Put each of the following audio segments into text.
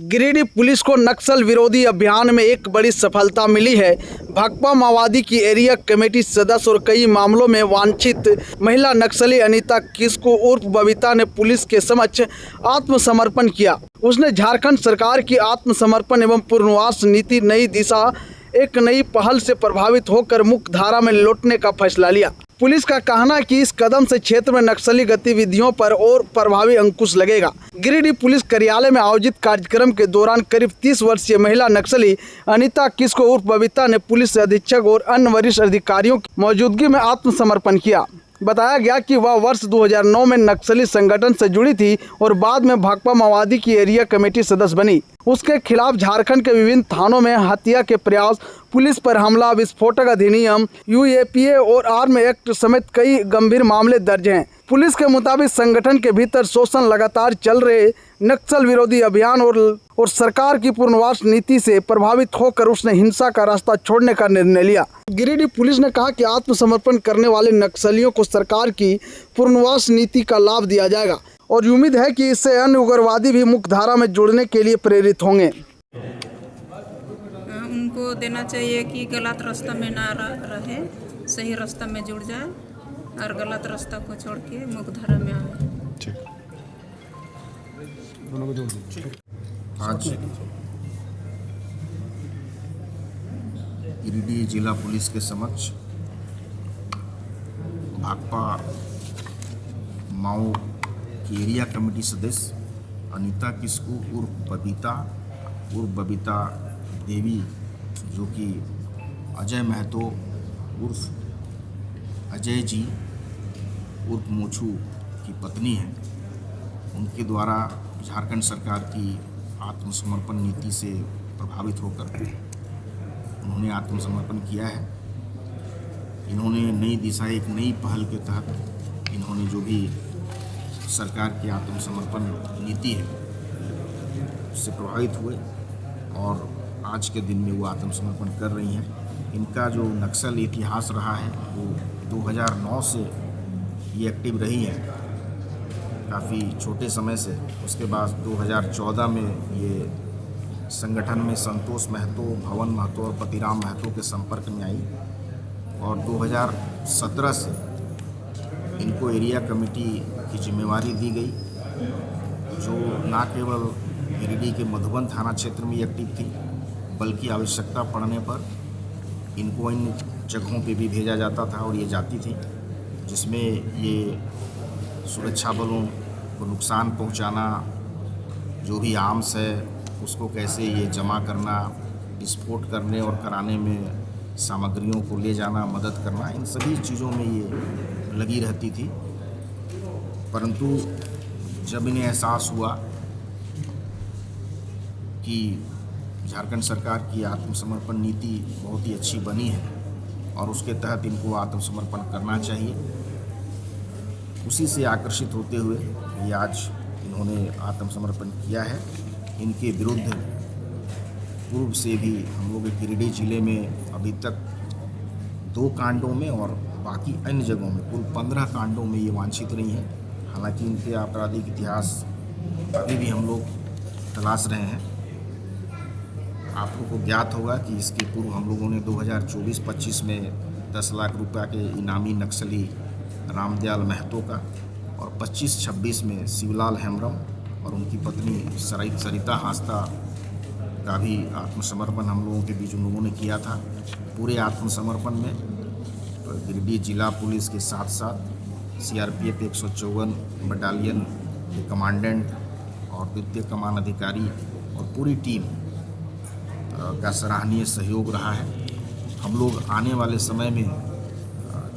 Giridih police को नक्सल विरोधी अभियान में एक बड़ी सफलता मिली है। भाकपा माओवादी की एरिया कमेटी सदस्य और कई मामलों में वांछित महिला नक्सली अनीता किस्कू उर्फ बबीता ने पुलिस के समक्ष आत्मसमर्पण किया। उसने झारखंड सरकार की आत्मसमर्पण एवं पुनर्वास नीति नई दिशा एक नई पहल से प्रभावित होकर मुख्य धारा में लौटने का फैसला लिया। पुलिस का कहना है कि इस कदम से क्षेत्र में नक्सली गतिविधियों पर और प्रभावी अंकुश लगेगा। गिरिडीह पुलिस कार्यालय में आयोजित कार्यक्रम के दौरान करीब 30 वर्षीय महिला नक्सली अनीता किस्कू उर्फ बबीता ने पुलिस अधीक्षक और अन्य वरिष्ठ अधिकारियों की मौजूदगी में आत्मसमर्पण किया। बताया गया कि वह वर्ष 2009 में नक्सली संगठन से जुड़ी थी और बाद में भाकपा माओवादी की एरिया कमेटी सदस्य बनी। उसके खिलाफ झारखंड के विभिन्न थानों में हत्या के प्रयास, पुलिस पर हमला, विस्फोटक अधिनियम, यूएपीए और आर्म एक्ट समेत कई गंभीर मामले दर्ज हैं। पुलिस के मुताबिक संगठन के भीतर शोषण, लगातार चल रहे नक्सल विरोधी अभियान और सरकार की पुनर्वास नीति से प्रभावित होकर उसने हिंसा का रास्ता छोड़ने का निर्णय लिया। गिरिडीह पुलिस ने कहा कि आत्मसमर्पण करने वाले नक्सलियों को सरकार की पुनर्वास नीति का लाभ दिया जाएगा और उम्मीद है कि इससे अन्य उग्रवादी भी मुख्य धारा में जुड़ने के लिए प्रेरित होंगे। उनको देना चाहिए कि गलत रास्ता में ना रहे, सही रास्ता में जुड़ जाए और गलत रास्ता को छोड़ के मुख्य धारा में आए। आज गिरिडीह जिला पुलिस के समक्ष भाकपा माओ की एरिया कमेटी सदस्य अनीता किस्कू उर्फ बबीता देवी, जो कि अजय महतो उर्फ अजय जी उर्फ मोछू की पत्नी है, उनके द्वारा झारखंड सरकार की आत्मसमर्पण नीति से प्रभावित होकर उन्होंने आत्मसमर्पण किया है। इन्होंने नई दिशा एक नई पहल के तहत इन्होंने जो भी सरकार की आत्मसमर्पण नीति है उससे प्रभावित हुए और आज के दिन में वो आत्मसमर्पण कर रही हैं। इनका जो नक्सल इतिहास रहा है वो 2009 से ये एक्टिव रही हैं, काफ़ी छोटे समय से। उसके बाद 2014 में ये संगठन में संतोष महतो, भवन महतो और पतिराम महतो के संपर्क में आई और 2017 से इनको एरिया कमेटी की जिम्मेवारी दी गई, जो न केवल गिरिडीह के मधुबन थाना क्षेत्र में एक्टिव थी बल्कि आवश्यकता पड़ने पर इनको इन जगहों पे भी भेजा जाता था और ये जाती थी, जिसमें ये सुरक्षा बलों को नुकसान पहुंचाना, जो भी आर्म्स है उसको कैसे ये जमा करना, विस्फोट करने और कराने में सामग्रियों को ले जाना, मदद करना, इन सभी चीज़ों में ये लगी रहती थी। परंतु जब इन्हें एहसास हुआ कि झारखंड सरकार की आत्मसमर्पण नीति बहुत ही अच्छी बनी है और उसके तहत इनको आत्मसमर्पण करना चाहिए, उसी से आकर्षित होते हुए ये आज इन्होंने आत्मसमर्पण किया है। इनके विरुद्ध पूर्व से भी हम लोग गिरिडीह जिले में अभी तक 2 कांडों में और बाकी अन्य जगहों में कुल 15 कांडों में ये वांछित रही हैं। हालांकि इनके आपराधिक इतिहास अभी भी हम लोग तलाश रहे हैं। आप लोगों को ज्ञात होगा कि इसके पूर्व हम लोगों ने 2024-25 में 10 लाख रुपये के इनामी नक्सली रामदयाल महतो का और 25-26 में शिवलाल हेम्ब्रम और उनकी पत्नी सरिता हांसदा का भी आत्मसमर्पण हम लोगों के बीच उन लोगों ने किया था। पूरे आत्मसमर्पण में तो गिरिडीह जिला पुलिस के साथ साथ CRPF 154 बटालियन के कमांडेंट और द्वितीय कमान अधिकारी और पूरी टीम का सराहनीय सहयोग रहा है। हम लोग आने वाले समय में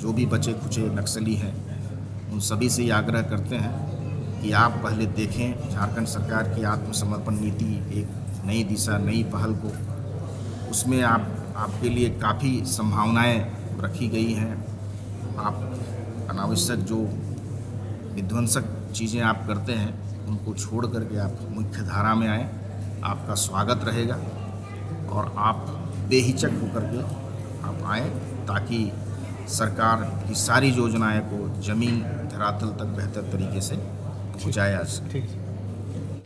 जो भी बचे खुचे नक्सली हैं उन सभी से ये आग्रह करते हैं कि आप पहले देखें झारखंड सरकार की आत्मसमर्पण नीति, एक नई दिशा, नई पहल को। उसमें आपके लिए काफ़ी संभावनाएं रखी गई हैं। आप अनावश्यक जो विध्वंसक चीज़ें आप करते हैं उनको छोड़ करके आप मुख्य धारा में आएँ, आपका स्वागत रहेगा और आप बेहिचक होकर के आप आएँ ताकि सरकार की सारी योजनाएं को ज़मीन धरातल तक बेहतर तरीके से पहुँचाया। ठीक।